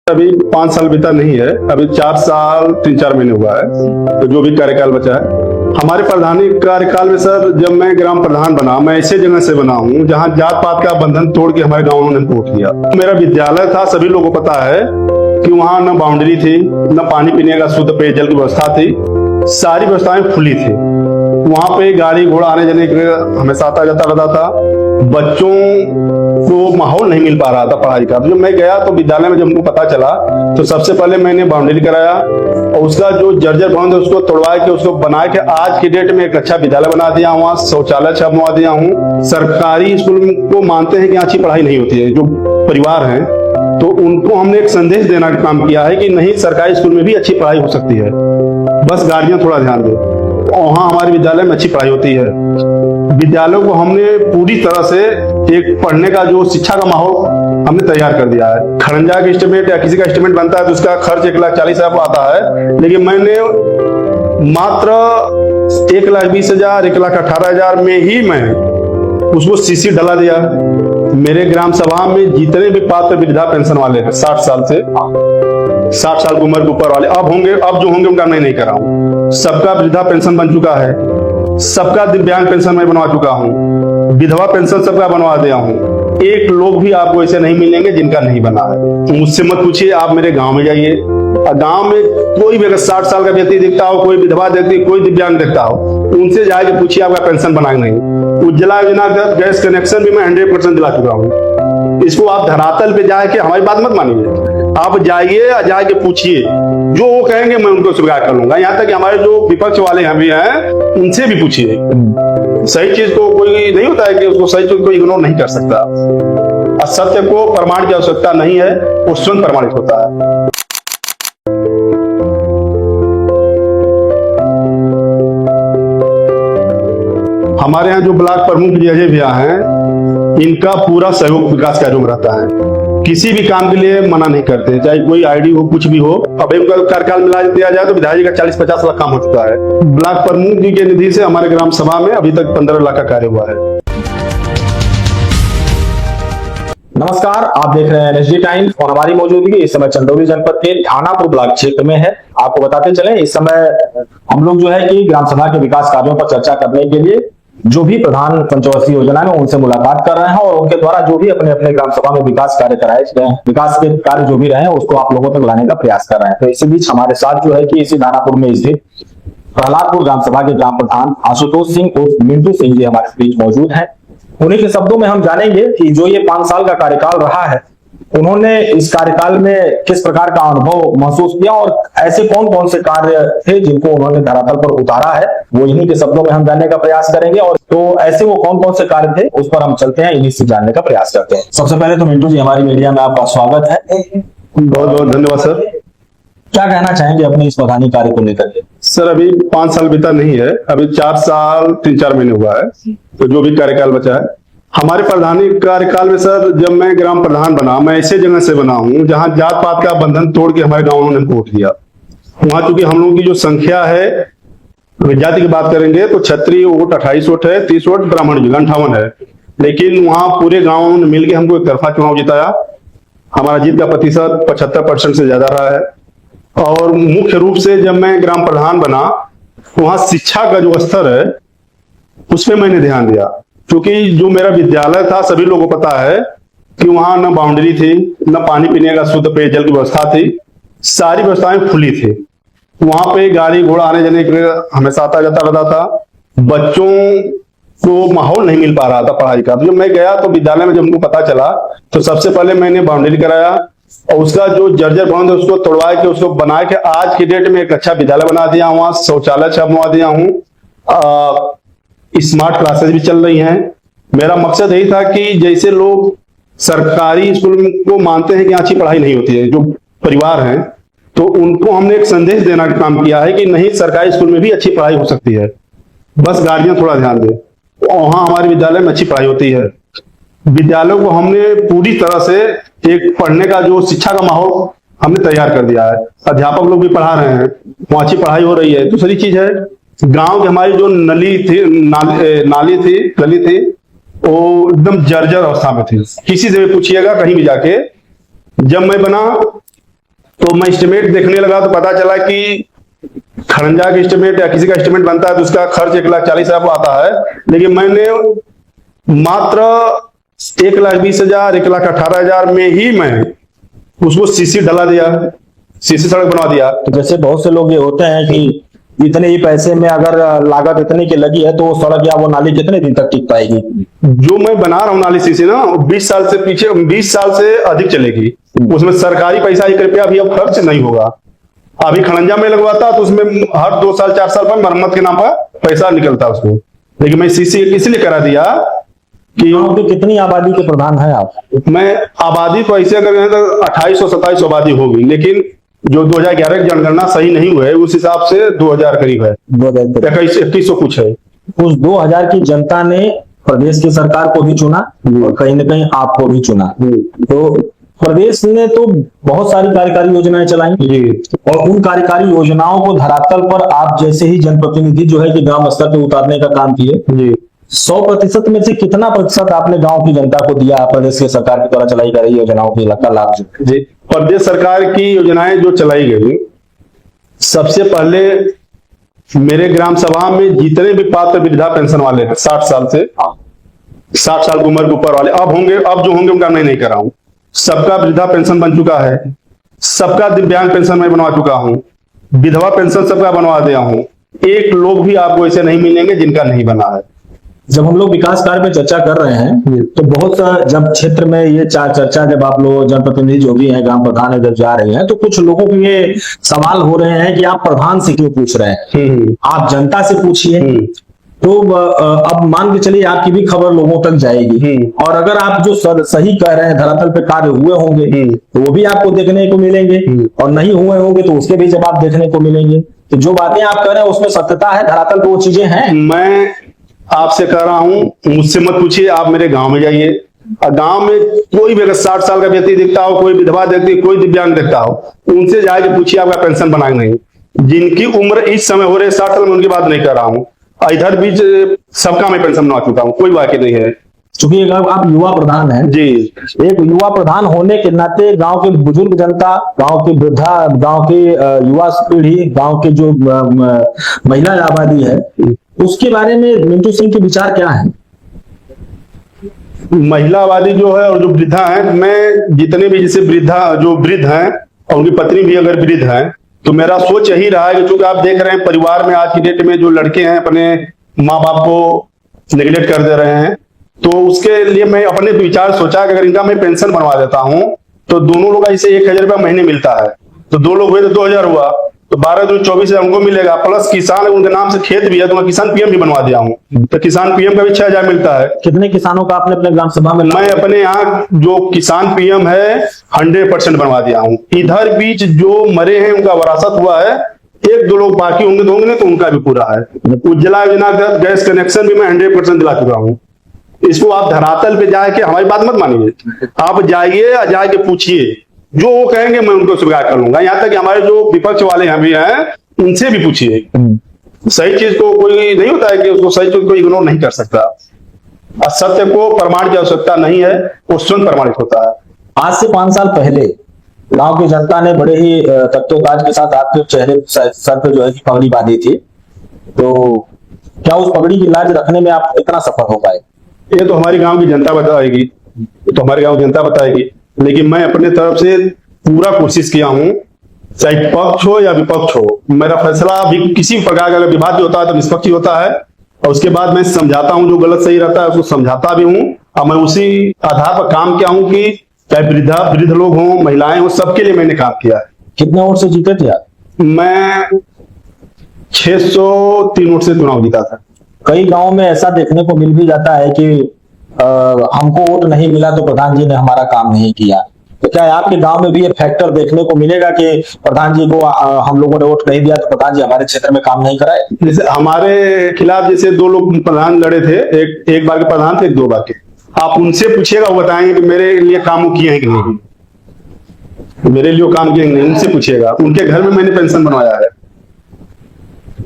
अभी 5 साल बीता नहीं है, अभी 4 साल 3-4 महीने हुआ है, तो जो भी कार्यकाल बचा है हमारे प्रधानी कार्यकाल में सर, जब मैं ग्राम प्रधान बना, मैं ऐसे जगह से बना हूँ जहाँ जात पात का बंधन तोड़ के हमारे गाँव ने वोट किया। मेरा विद्यालय था, सभी लोगों को पता है कि वहाँ न बाउंड्री थी, न पानी पीने का शुद्ध पेयजल की व्यवस्था थी, सारी व्यवस्थाएं खुली थी। वहाँ पे गाड़ी घोड़ा आने जाने के हमेशा आता जाता रहता था, बच्चों को माहौल नहीं मिल पा रहा था पढ़ाई का। तो जब मैं गया तो विद्यालय में जब हमको पता चला तो सबसे पहले मैंने बाउंड्री कराया और उसका जो जर्जर भवन है उसको तोड़वा के उसको बना के आज की डेट में एक अच्छा विद्यालय बना दिया, वहाँ शौचालय अच्छा बनवा दिया हूँ। सरकारी स्कूल को मानते हैं कि अच्छी पढ़ाई नहीं होती है, जो परिवार है तो उनको हमने एक संदेश देना का काम किया है कि नहीं, सरकारी स्कूल में भी अच्छी पढ़ाई हो सकती है, बस गार्जियन थोड़ा ध्यान दे। वहाँ हमारे विद्यालय में अच्छी पढ़ाई होती है। विद्यालयों को हमने पूरी तरह से एक पढ़ने का जो शिक्षा का माहौल हमने तैयार कर दिया है। खड़ंजा का एस्टीमेट या किसी का एस्टीमेट बनता है तो उसका खर्च 1,40,000 आता है, लेकिन मैंने मात्र 1,20,000 1,18,000 में ही मैं उसको सीसी डला दिया। मेरे ग्राम सभा में जितने भी पात्र वृद्धा पेंशन वाले हैं 60 साल से 60 साल की उम्र के ऊपर वाले अब जो होंगे उनका मैं नहीं कर रहा हूँ। सबका वृद्धा पेंशन बन चुका है, सबका दिव्यांग पेंशन मैं बनवा चुका हूँ, विधवा पेंशन सबका बनवा दिया हूँ। एक लोग भी आपको ऐसे नहीं मिलेंगे जिनका नहीं बना है। मुझसे मत पूछिए, आप मेरे गांव में जाइए, गांव में कोई भी अगर 60 साल का व्यक्ति दिखता हो, कोई विधवा व्यक्ति, कोई दिव्यांग दिखता हो, उनसे जाके पूछिए आपका पेंशन बना कि नहीं। उज्ज्वला योजना गैस कनेक्शन भी मैं 100% दिला चुका हूँ। इसको आप धरातल पे जाके हमारी बात मत मानिए, आप जाइए, जाके पूछिए, जो वो कहेंगे मैं उनको स्वीकार कर लूंगा। यहाँ तक कि हमारे जो विपक्ष वाले हम भी हैं उनसे भी पूछिए। सही चीज को कोई नहीं होता है कि उसको सही चीज को इग्नोर नहीं कर सकता। असत्य को प्रमाण की आवश्यकता नहीं है, वो स्वयं प्रमाणित होता है। हमारे यहाँ जो ब्लॉक प्रमुख जी अजय भैया हैं, इनका पूरा सहयोग विकास कार्यों में रहता है। किसी भी काम के लिए मना नहीं करते, चाहे कोई आईडी हो, कुछ भी हो। अब एक कार्यकाल मिला दिया जाए तो विधायक का 40-50 लाख काम हो चुका है। ब्लॉक प्रमुख जी के निधि से हमारे ग्राम सभा में अभी तक 15 लाख का कार्य हुआ है। नमस्कार, आप देख रहे हैं एनएसडी टाइम्स और हमारी मौजूदगी इस समय चंदौली जनपद के थानापुर ब्लॉक क्षेत्र में है। आपको बताते चले, इस समय हम लोग जो है कि ग्राम सभा के विकास कार्यों पर चर्चा करने के लिए जो भी प्रधान पंचवर्षीय योजना में उनसे मुलाकात कर रहे हैं और उनके द्वारा जो भी अपने अपने ग्राम सभा में विकास कार्य कराए गए, विकास के कार्य जो भी रहे हैं उसको आप लोगों तक लाने का प्रयास कर रहे हैं। तो इसी बीच हमारे साथ जो है कि इसी दानापुर में स्थित प्रहलादपुर ग्राम सभा के ग्राम प्रधान आशुतोष सिंह उर्फ मिंटू सिंह जी हमारे बीच मौजूद है। उन्हीं के शब्दों में हम जानेंगे कि जो ये 5 साल का कार्यकाल रहा है, उन्होंने इस कार्यकाल में किस प्रकार का अनुभव महसूस किया और ऐसे कौन कौन से कार्य थे जिनको उन्होंने धरातल पर उतारा है, वो इन्हीं के शब्दों में हम जानने का प्रयास करेंगे। और तो ऐसे वो कौन कौन से कार्य थे उस पर हम चलते हैं, इन्हीं से जानने का प्रयास करते हैं। सबसे पहले तो मिंटू जी, हमारी मीडिया में आपका स्वागत है। बहुत बहुत धन्यवाद सर। क्या कहना चाहेंगे अपने इस प्रधानी कार्य को लेकर के? सर, अभी 5 साल बीता नहीं है, अभी 4 साल 3-4 महीने हुआ है, तो जो भी कार्यकाल बचा है हमारे प्रधानी कार्यकाल में सर, जब मैं ग्राम प्रधान बना, मैं ऐसे जगह से बना हूँ जहाँ जात पात का बंधन तोड़ के हमारे गाँव ने वोट दिया। वहाँ चूंकि हम लोगों की जो संख्या है, जाति की बात करेंगे तो क्षत्रिय वोट 28 वोट है, 30 वोट ब्राह्मण जी 58 है, लेकिन वहाँ पूरे गाँव ने मिलकर हमको एक तरफा चुनाव जिताया। हमारा जीत का प्रतिशत 75% से ज्यादा रहा है। और मुख्य रूप से जब मैं ग्राम प्रधान बना, वहाँ शिक्षा का जो स्तर है उस पर मैंने ध्यान दिया, क्योंकि जो मेरा विद्यालय था सभी लोगों को पता है कि वहां न बाउंड्री थी, न पानी पीने का शुद्ध पेयजल की व्यवस्था थी, सारी व्यवस्थाएं खुली थी। वहां पे गाड़ी घोड़ा आने जाने के हमेशा आता जाता रहता था, बच्चों को माहौल नहीं मिल पा रहा था पढ़ाई का। तो जब मैं गया तो विद्यालय में जब हमको पता चला तो सबसे पहले मैंने बाउंड्री कराया और उसका जो जर्जर भवन है उसको तोड़वा के उसको बना के आज की डेट में एक अच्छा विद्यालय बना दिया, वहां शौचालय अच्छा बनवा दिया हूँ। स्मार्ट क्लासेस भी चल रही हैं। मेरा मकसद यही था कि जैसे लोग सरकारी स्कूल को मानते हैं कि अच्छी पढ़ाई नहीं होती है, जो परिवार हैं, तो उनको हमने एक संदेश देना का काम किया है कि नहीं, सरकारी स्कूल में भी अच्छी पढ़ाई हो सकती है, बस गार्जियन थोड़ा ध्यान दे। वहां हमारे विद्यालय में अच्छी पढ़ाई होती है। विद्यालयों को हमने पूरी तरह से एक पढ़ने का जो शिक्षा का माहौल हमने तैयार कर दिया है। अध्यापक लोग भी पढ़ा रहे हैं, वहां अच्छी पढ़ाई हो रही है। दूसरी चीज है, गांव की हमारी जो नाली थी, गली थी, वो एकदम जर्जर अवस्था में थी। किसी से भी पूछिएगा कहीं भी जाके, जब मैं बना तो मैं एस्टिमेट देखने लगा तो पता चला कि खड़ंजा का एस्टिमेट या किसी का एस्टिमेट बनता है तो उसका खर्च 1,40,000 को आता है, लेकिन मैंने मात्र 1,20,000 1,18,000 में ही मैं उसको सीसी डला दिया, सीसी सड़क बनवा दिया। तो जैसे बहुत से लोग ये होते हैं कि इतने ही पैसे में अगर लागत इतने की लगी है तो वो सड़क या वो नाली कितने दिन तक टिक पाएगी? जो मैं बना रहा हूँ नाली सीसी ना 20 साल से पीछे, 20 साल से अधिक चलेगी। उसमें सरकारी पैसा 1 रुपया भी अब खर्च नहीं होगा। अभी खड़ंजा में लगवाता तो उसमें हर 2 साल 4 साल पर मरम्मत के नाम पर पैसा निकलता उसको, लेकिन मैं सीसी इसलिए करा दिया कि गांव की कितनी आबादी के प्रधान हैं आप? मैं आबादी तो ऐसे अगर कहें तो 2800-2700 आबादी होगी, लेकिन जो 2011 की जनगणना सही नहीं हुई है उस हिसाब से 2000 करीब है, 2100 कुछ है। उस 2000 की जनता ने प्रदेश की सरकार को भी चुना और कहीं ना कहीं आपको भी चुना। तो प्रदेश ने तो बहुत सारी कार्यकारी योजनाएं चलाई जी, और उन कार्यकारी योजनाओं को धरातल पर आप जैसे ही जनप्रतिनिधि जो है कि ग्राम स्तर पे उतारने का काम किए। जी 100% में से कितना प्रतिशत आपने गांव की जनता को दिया प्रदेश की सरकार के द्वारा चलाई जा रही योजनाओं की का लाभ? जी, प्रदेश सरकार की योजनाएं जो चलाई गई, सबसे पहले मेरे ग्राम सभा में जितने भी पात्र वृद्धा पेंशन वाले हैं 60 साल से 60 साल की उम्र के ऊपर वाले अब जो होंगे उनका मैं नहीं कर रहा हूं। सबका वृद्धा पेंशन बन चुका है, सबका दिव्यांग पेंशन मैं बनवा चुका हूं, विधवा पेंशन सबका बनवा दिया हूं। एक लोग भी आपको ऐसे नहीं मिलेंगे जिनका नहीं बना है। जब हम लोग विकास कार्य पे चर्चा कर रहे हैं तो बहुत सा जब क्षेत्र में ये चर्चा जब आप लोग जनप्रतिनिधि जो भी हैं ग्राम प्रधान है जब जा रहे हैं तो कुछ लोगों को ये सवाल हो रहे हैं कि आप प्रधान से क्यों पूछ रहे हैं, आप जनता से पूछिए। तो अब मान के चलिए आपकी भी खबर लोगों तक जाएगी और अगर आप जो सही कह रहे हैं धरातल पे कार्य हुए होंगे तो वो भी आपको देखने को मिलेंगे और नहीं हुए होंगे तो उसके भी जवाब देखने को मिलेंगे। तो जो बातें आप कह रहे हैं उसमें सत्यता है, धरातल पे वो चीजें हैं। मैं आपसे कह रहा हूं, मुझसे मत पूछिए, आप मेरे गांव में जाइए। गांव में कोई भी अगर 60 साल का व्यक्ति दिखता हो, कोई विधवा दिखती, कोई दिव्यांग दिखता हो, उनसे जाके पूछिए आपका पेंशन बना नहीं। जिनकी उम्र इस समय हो रही है 60 साल में, उनकी बात नहीं कर रहा हूं। इधर बीच सबका मैं पेंशन बनवा चुका हूं, कोई बाकी नहीं है। चूंकि आप युवा प्रधान हैं जी, एक युवा प्रधान होने के नाते गांव के बुजुर्ग जनता, गांव की वृद्धा, गांव की युवा पीढ़ी, गांव की जो महिला आबादी है उसके बारे में मिंटू सिंह के विचार क्या है? महिला आबादी जो है और जो वृद्धा है, मैं जितने भी जैसे वृद्ध हैं और उनकी पत्नी भी अगर वृद्ध है तो मेरा सोच यही रहा है कि चूंकि आप देख रहे हैं परिवार में आज की डेट में जो लड़के हैं अपने माँ बाप को नेग्लेक्ट कर दे रहे हैं, तो उसके लिए मैं अपने विचार सोचा कि अगर इनका मैं पेंशन बनवा देता हूं तो दोनों लोग ऐसे 1,000 रुपया महीने मिलता है, तो 2 लोग हुए तो 2,000 हुआ, तो 12 दूनी 24,000 उनको मिलेगा। प्लस किसान उनके नाम से खेत भी है तो मैं किसान पीएम भी बनवा दिया हूँ, तो किसान पीएम का भी 6,000 मिलता है। कितने किसानों का आपने अपने ग्राम सभा में? मैं अपने यहाँ जो किसान पीएम है 100% बनवा दिया हूँ। इधर बीच जो मरे हैं उनका वरासत हुआ है, 1-2 लोग बाकी होंगे तो होंगे, तो उनका भी पूरा है। उज्ज्वला योजना का गैस कनेक्शन भी मैं 100% दिला चुका हूँ। इसको आप धरातल पे जाके हमारी बात मत मानिए, आप जाइए या जाके पूछिए, जो वो कहेंगे मैं उनको स्वीकार कर लूंगा। यहाँ तक कि हमारे जो विपक्ष वाले हैं भी हैं उनसे भी पूछिए। सही चीज को कोई नहीं होता है कि उसको सही चीज को इग्नोर नहीं कर सकता। असत्य को प्रमाण की आवश्यकता नहीं है, वो स्वयं प्रमाणित होता है। आज से 5 साल पहले गांव की जनता ने बड़े ही तख्तोताज के साथ आपके चेहरे सर पे जो है पगड़ी बांधी थी, तो क्या उस पगड़ी की लाज रखने में आप इतना सफल हो पाए? ये तो हमारी गांव की जनता बताएगी, तो हमारे गांव की जनता बताएगी, लेकिन मैं अपने तरफ से पूरा कोशिश किया हूं, चाहे पक्ष हो या विपक्ष हो। मेरा फैसला भी किसी प्रकार का अगर विवाद भी होता है तो निष्पक्ष ही होता है, और उसके बाद मैं समझाता हूं, जो गलत सही रहता है उसको समझाता भी हूं, और मैं उसी आधार पर काम किया हूं कि चाहे वृद्ध लोग हों, महिलाएं हों, सबके लिए मैंने काम किया है। कितने वोट से जीते थे आप? मैं 603 वोट से चुनाव जीता था। कई गांव में ऐसा देखने को मिल भी जाता है कि हमको वोट नहीं मिला तो प्रधान जी ने हमारा काम नहीं किया, तो क्या आपके गांव में भी ये फैक्टर देखने को मिलेगा कि प्रधान जी को हम लोगों ने वोट नहीं दिया तो प्रधान जी हमारे क्षेत्र में काम नहीं कराए? जैसे हमारे खिलाफ जैसे 2 लोग प्रधान लड़े थे, एक बार के प्रधान थे, एक 2 बार के, आप उनसे पूछिएगा, वो बताएंगे कि मेरे लिए काम किए हैं कि नहीं, मेरे लिए काम किए नहीं, उनसे पूछिएगा। उनके घर में मैंने पेंशन बनवाया है।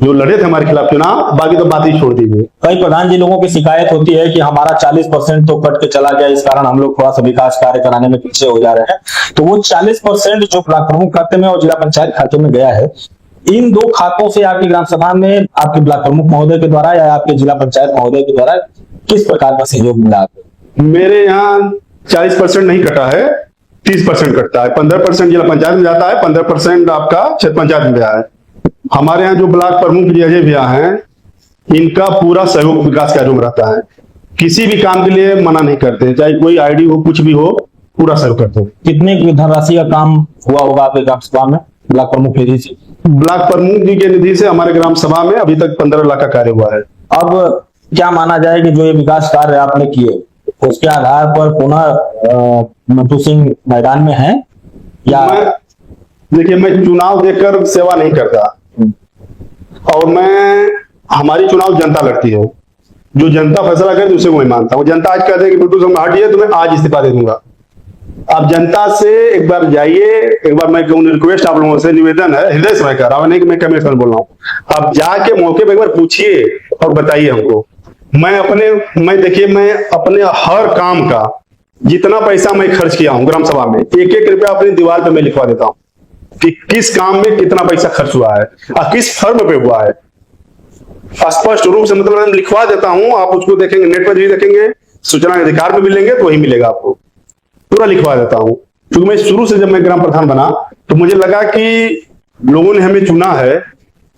जो लड़े थे हमारे खिलाफ चुनाव, बाकी तो बात ही छोड़ दीजिए। कई प्रधान जी लोगों की शिकायत होती है कि हमारा 40% तो कट के चला गया, इस कारण हम लोग थोड़ा सा विकास कार्य कराने में पीछे हो जा रहे हैं। तो वो 40% जो ब्लॉक प्रमुख खाते में और जिला पंचायत खाते में गया है, इन दो खातों से आपकी ग्राम सभा में आपके ब्लॉक प्रमुख महोदय के द्वारा या आपके जिला पंचायत महोदय के द्वारा किस प्रकार का सहयोग मिला आपको? मेरे यहाँ 40% नहीं कटा है, 30% कटता है। 15% जिला पंचायत में जाता है, 15% आपका क्षेत्र पंचायत में गया है। हमारे यहाँ जो ब्लॉक प्रमुख जी अजय भैया हैं, इनका पूरा सहयोग विकास कार्यों में रहता है। किसी भी काम के लिए मना नहीं करते, चाहे कोई आईडी हो, कुछ भी हो, पूरा सहयोग करते हैं। कितने की धनराशि का काम हुआ होगा आपके ग्राम सभा में ब्लॉक प्रमुख निधि से? ब्लॉक प्रमुख जी के निधि से हमारे ग्राम सभा में अभी तक 15 लाख का कार्य हुआ है। अब क्या माना जाए कि जो ये विकास कार्य आपने किए उसके आधार पर पुनः मंटू सिंह मैदान में है या? देखिए, मैं चुनाव देकर सेवा नहीं करता, और हमारी चुनाव जनता लड़ती है। जो जनता फैसला करे उसे मैं मानता हूँ। जनता आज कहते हैं कि बिल्कुल हम हटिए, तो मैं आज इस्तीफा दे दूंगा। आप जनता से एक बार जाइए, एक बार मैं कहूँ, रिक्वेस्ट आप लोगों से, निवेदन है, हृदय से मैं कह रहा हूँ, नहीं कि मैं कमिश्नर बोल रहा हूँ। आप जाके मौके पर एक बार पूछिए और बताइए हमको। मैं देखिए, मैं अपने हर काम का जितना पैसा मैं खर्च किया हूँ ग्राम सभा में, एक एक रुपया अपनी दीवार पे मैं लिखवा देता हूँ कि किस काम में कितना पैसा खर्च हुआ है और किस फर्म पे हुआ है। स्पष्ट रूप से मतलब लिखवा देता हूं। आप उसको देखेंगे, नेट पर भी देखेंगे, सूचना अधिकार में मिलेंगे तो वही मिलेगा आपको। पूरा लिखवा देता हूं, क्योंकि मैं शुरू से जब मैं ग्राम प्रधान बना तो मुझे लगा कि लोगों ने हमें चुना है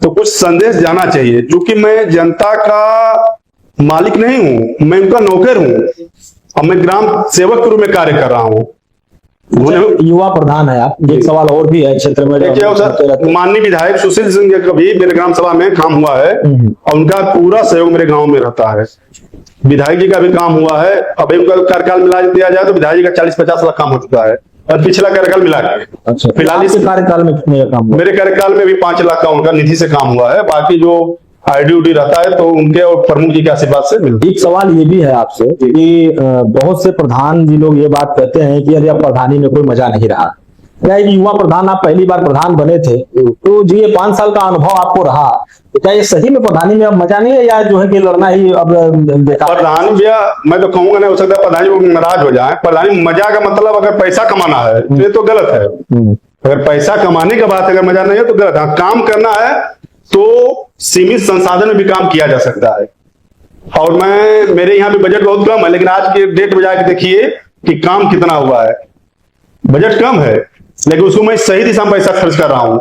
तो कुछ संदेश जाना चाहिए। क्योंकि मैं जनता का मालिक नहीं हूं, मैं उनका नौकर हूं और मैं ग्राम सेवक के रूप में कार्य कर रहा हूं। युवा प्रधान है आप, एक सवाल और भी है क्षेत्र में। माननीय विधायक सुशील सिंह का भी मेरे ग्राम सभा में काम हुआ है और उनका पूरा सहयोग मेरे गांव में रहता है। विधायक जी का भी काम हुआ है। अभी उनका कार्यकाल मिला दिया जाए तो विधायक जी का 40-50 लाख काम हो चुका है, और पिछला कार्यकाल मिला के। अच्छा, फिलहाल इस कार्यकाल में कितने का काम हुआ? मेरे कार्यकाल में भी 5 लाख का उनका निधि से काम हुआ है। बाकी जो आईडी रहता है तो उनके और प्रमुख जी के आशीर्वाद से मिलता है। एक सवाल ये भी है आपसे कि बहुत से प्रधान जी लोग ये बात कहते हैं कि अरे अब प्रधानी में कोई मजा नहीं रहा। क्या एक युवा प्रधान, आप पहली बार प्रधान बने थे, तो जी ये 5 साल का अनुभव आपको रहा, तो क्या ये सही में प्रधानी में अब मजा नहीं है, या जो है कि लड़ना ही अब बेकार? प्रधानी भैया, मैं तो कहूंगा नहीं हो सकता प्रधानी को नाराज हो जाए। प्रधानी मजा का मतलब अगर पैसा कमाना है तो ये तो गलत है। अगर पैसा कमाने की बात अगर मजा नहीं है तो गलत है। काम करना है तो सीमित संसाधन में भी काम किया जा सकता है। और मेरे यहाँ भी बजट बहुत कम है, लेकिन आज के डेट में जाके देखिए कि काम कितना हुआ है। बजट कम है लेकिन उसको मैं सही दिशा में पैसा खर्च कर रहा हूँ।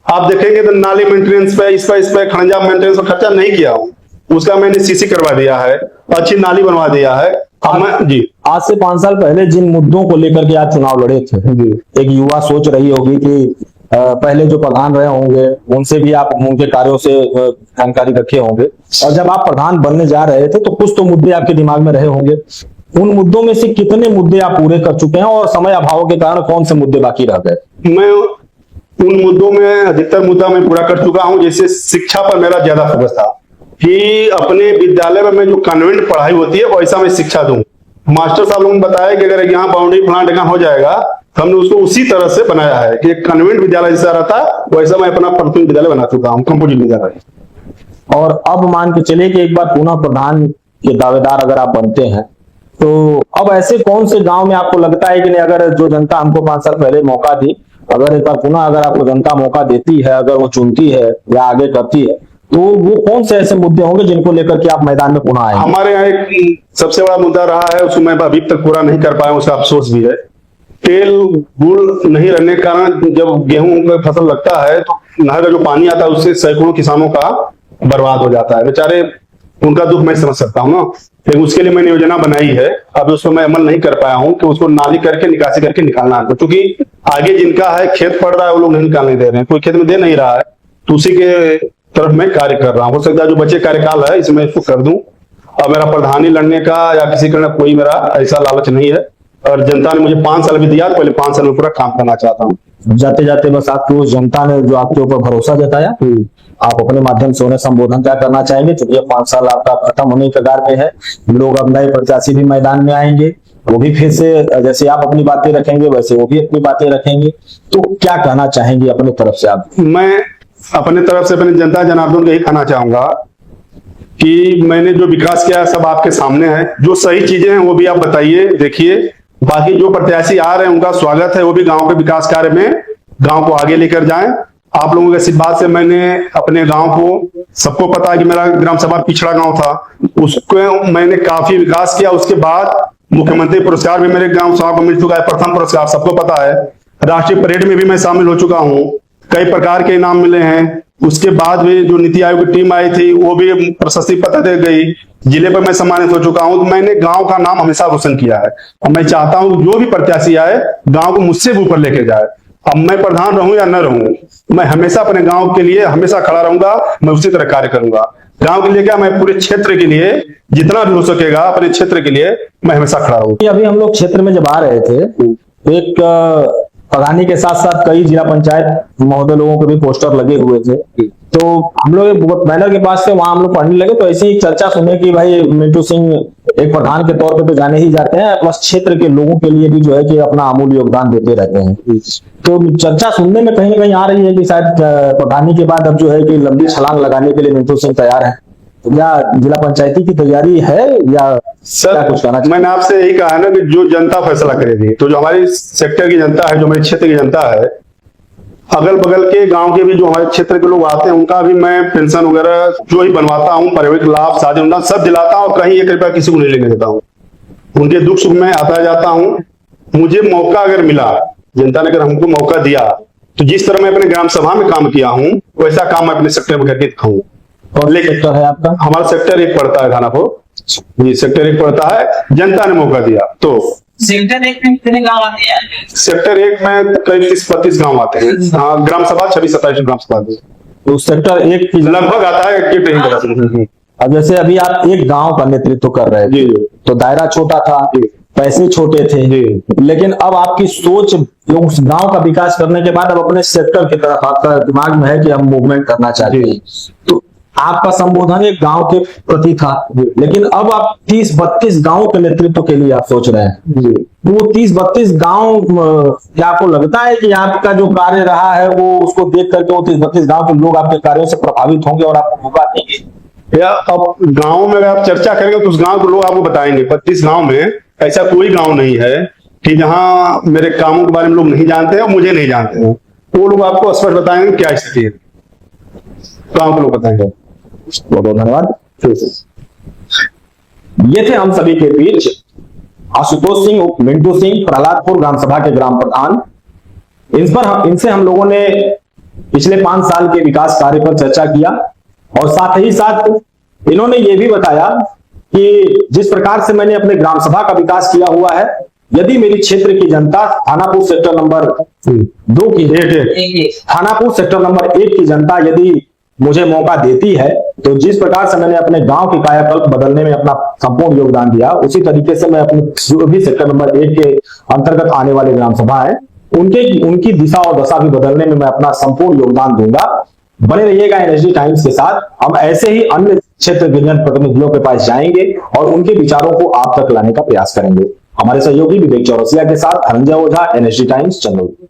आप देखेंगे तो नाली मेंटेनेंस पे, इस पे खड़ंजा मेंटेनेंस पर खर्चा नहीं किया हूँ, उसका मैंने सीसी करवा दिया है, अच्छी नाली बनवा दिया है। जी, आज से 5 साल पहले जिन मुद्दों को लेकर के आज चुनाव लड़े थे, एक युवा सोच रही होगी कि पहले जो प्रधान रहे होंगे उनसे भी आप उनके कार्यों से जानकारी रखे होंगे, और जब आप प्रधान बनने जा रहे थे तो कुछ तो मुद्दे आपके दिमाग में रहे होंगे। उन मुद्दों में से कितने मुद्दे आप पूरे कर चुके हैं, और समय अभाव के कारण कौन से मुद्दे बाकी रह गए? मैं उन मुद्दों में अधिकतर मुद्दा मैं पूरा कर चुका हूं। जैसे शिक्षा पर मेरा ज्यादा फोकस था कि अपने विद्यालय में जो कॉन्वेंट पढ़ाई होती है वैसा मैं शिक्षा दूं। मास्टर साहब लोगों ने बताया कि अगर यहाँ बाउंड्री प्लांट यहाँ हो जाएगा, हमने उसको उसी तरह से बनाया है कि कॉन्वेंट विद्यालय जैसा रहता है वैसा मैं अपना प्राथमिक विद्यालय बना चुका हूँ, कंपोजिट विद्यालय। और अब मान के चले कि एक बार पुनः प्रधान के दावेदार अगर आप बनते हैं, तो अब ऐसे कौन से गांव में आपको लगता है कि नहीं, अगर जो जनता हमको 5 साल पहले मौका दी, अगर एक बार पुनः अगर आपको जनता मौका देती है, अगर वो चुनती है या आगे करती है, तो वो कौन से ऐसे मुद्दे होंगे जिनको लेकर के आप मैदान में पुनः आए? हमारे यहाँ एक सबसे बड़ा मुद्दा रहा है, उसको मैं अभी तक पूरा नहीं कर पाया, उसका अफसोस भी है। तेल गुड़ नहीं रहने के कारण जब गेहूं का फसल लगता है तो नहर का जो पानी आता है उससे सैकड़ों किसानों का बर्बाद हो जाता है। बेचारे, उनका दुख मैं समझ सकता हूँ ना, लेकिन उसके लिए मैंने योजना बनाई है। अभी उसको मैं अमल नहीं कर पाया हूँ कि उसको नाली करके निकासी करके निकालना है, क्योंकि आगे जिनका है खेत पड़ रहा है वो लोग नहीं निकालने दे रहे हैं, कोई खेत में दे नहीं रहा है, तो उसी के तरफ मैं कार्य कर रहा हूँ। हो सकता है जो बचे कार्यकाल है इसमें इसको कर दूं। और मेरा प्रधानी लड़ने का या किसी का कोई मेरा ऐसा लालच नहीं है, और जनता ने मुझे 5 साल भी दिया, पहले 5 साल में पूरा काम करना चाहता हूँ। जाते जाते बस आपकी उस जनता ने जो आपके ऊपर भरोसा जताया, आप अपने माध्यम से उन्हें संबोधन क्या करना चाहेंगे? चूंकि 5 साल आपका खत्म होने के कगार पे है, लोग अब नए प्रत्याशी भी मैदान में आएंगे, वो भी फिर से जैसे आप अपनी बातें रखेंगे वैसे वो भी अपनी बातें रखेंगे, तो क्या कहना चाहेंगे अपनी तरफ से आप? मैं अपने तरफ से अपने जनता जनार्दन को यही कहना चाहूंगा कि मैंने जो विकास किया है सब आपके सामने है। जो सही चीजें हैं वो भी आप बताइए, देखिए। बाकी जो प्रत्याशी आ रहे हैं उनका स्वागत है, वो भी गांव के विकास कार्य में गांव को आगे लेकर जाएं। आप लोगों के आशीर्वाद से मैंने अपने गांव को, सबको पता है कि मेरा ग्राम सभा पिछड़ा गांव था, उसको मैंने काफी विकास किया। उसके बाद मुख्यमंत्री पुरस्कार भी मेरे गांव सभा को मिल चुका है, प्रथम पुरस्कार सबको पता है। राष्ट्रीय परेड में भी मैं शामिल हो चुका हूँ, कई प्रकार के इनाम मिले हैं। उसके बाद भी जो नीति आयोग की टीम आई थी वो भी प्रशस्ति पत्र दे गई, जिले पर मैं सम्मानित हो चुका हूं। तो मैंने गांव का नाम हमेशा रोशन किया है और मैं चाहता हूं जो भी प्रत्याशी आए गांव को मुझसे भी ऊपर लेके जाए। अब मैं प्रधान रहूं या न रहूं, मैं हमेशा अपने गांव के लिए हमेशा खड़ा रहूंगा, मैं उसी तरह कार्य करूंगा। गांव के लिए क्या, मैं पूरे क्षेत्र के लिए जितना भी हो सकेगा अपने क्षेत्र के लिए मैं हमेशा खड़ा रहूंगा। अभी हम लोग क्षेत्र में जब आ रहे थे तो एक प्रधानी के साथ साथ कई जिला पंचायत महोदय लोगों के भी पोस्टर लगे हुए थे, तो हम लोग बैनर के पास थे, वहां हम लोग पढ़ने लगे तो ऐसे ही चर्चा सुने कि भाई मिंटू सिंह एक प्रधान के तौर पे तो जाने ही जाते हैं, प्लस क्षेत्र के लोगों के लिए भी जो है कि अपना अमूल्य योगदान देते रहते हैं। तो चर्चा सुनने में कहीं ना कहीं आ रही है कि शायद प्रधानी के बाद अब जो है कि लंबी छलांग लगाने के लिए मिंटू सिंह तैयार है। या जिला पंचायती की तैयारी है या सर क्या कुछ कहना चाहिए? मैंने आपसे यही कहा है ना कि जो जनता फैसला करेगी, तो जो हमारी सेक्टर की जनता है, जो हमारे क्षेत्र की जनता है, अगल बगल के गांव के भी जो हमारे क्षेत्र के लोग आते हैं उनका भी मैं पेंशन वगैरह जो ही बनवाता हूँ, पारिवारिक लाभ, शादी अनुदान सब दिलाता हूँ, कहीं 1 रुपया किसी को नहीं लेने देता हूँ। उनके दुख सुख में आता जाता हूँ। मुझे मौका अगर मिला, जनता ने अगर हमको मौका दिया, तो जिस तरह मैं अपने ग्राम सभा में काम किया हूँ वैसा काम मैं अपने सेक्टर में करके दिखाऊं। और सेक्टर है आपका? हमारा सेक्टर 1 पड़ता है खानापुर, ये सेक्टर 1 पड़ता है। जनता ने मौका दिया तो सेक्टर 1 में कितने गांव आते हैं? सेक्टर 1 में करीब 30-32 गांव आते हैं। हाँ, ग्राम सभा 26-27 ग्राम सभा तो सेक्टर 1 की लगभग आता है, एक नहीं बता सकते। अब जैसे अभी आप एक गांव का नेतृत्व कर रहे जी, थे, जी। तो दायरा छोटा था, पैसे छोटे थे, लेकिन अब आपकी सोच उस गांव का विकास करने के बाद अब अपने सेक्टर की तरफ आपका दिमाग में है कि हम मूवमेंट करना चाहते हैं। तो आपका संबोधन एक गांव के प्रति था, लेकिन अब आप 30-32 गांव के नेतृत्व के लिए आप सोच रहे हैं। तो वो 30-32 गांव, क्या आपको लगता है कि आपका जो कार्य रहा है वो उसको देख करके वो 30-32 गांव के लोग आपके कार्यों से प्रभावित होंगे और आपको मौका देंगे? या अब गांव में अगर आप चर्चा करेंगे तो उस गांव के लोग आपको बताएंगे। 32 गांव में ऐसा कोई गांव नहीं है कि जहां मेरे कामों के बारे में लोग नहीं जानते हैं और मुझे नहीं जानते हैं। वो लोग आपको स्पष्ट बताएंगे क्या स्थिति है, गांव के लोग बताएंगे। बहुत बहुत धन्यवाद। ये थे हम सभी के बीच आशुतोष सिंह, मिंटू सिंह, प्रहलादपुर ग्राम सभा के ग्राम प्रधान। इनसे हम लोगों ने पिछले 5 साल के विकास कार्य पर चर्चा किया और साथ ही साथ इन्होंने ये भी बताया कि जिस प्रकार से मैंने अपने ग्राम सभा का विकास किया हुआ है, यदि मेरी क्षेत्र की जनता थानापुर सेक्टर नंबर 2 की थानापुर सेक्टर नंबर 1 की जनता यदि मुझे मौका देती है, तो जिस प्रकार से मैंने अपने गांव की कायाकल्प बदलने में अपना संपूर्ण योगदान दिया, उसी तरीके से मैं अपने जो भी सेक्टर नंबर 1 के अंतर्गत आने वाले ग्राम सभा है उनकी दिशा और दशा भी बदलने में मैं अपना संपूर्ण योगदान दूंगा। बने रहिएगा एनएसडी टाइम्स के साथ। हम ऐसे ही अन्य क्षेत्र के जनप्रतिनिधियों के पास जाएंगे और उनके विचारों को आप तक लाने का प्रयास करेंगे। हमारे सहयोगी विवेक चौरसिया के साथ धनंजय ओझा, एनएसडी टाइम्स, चंदौली।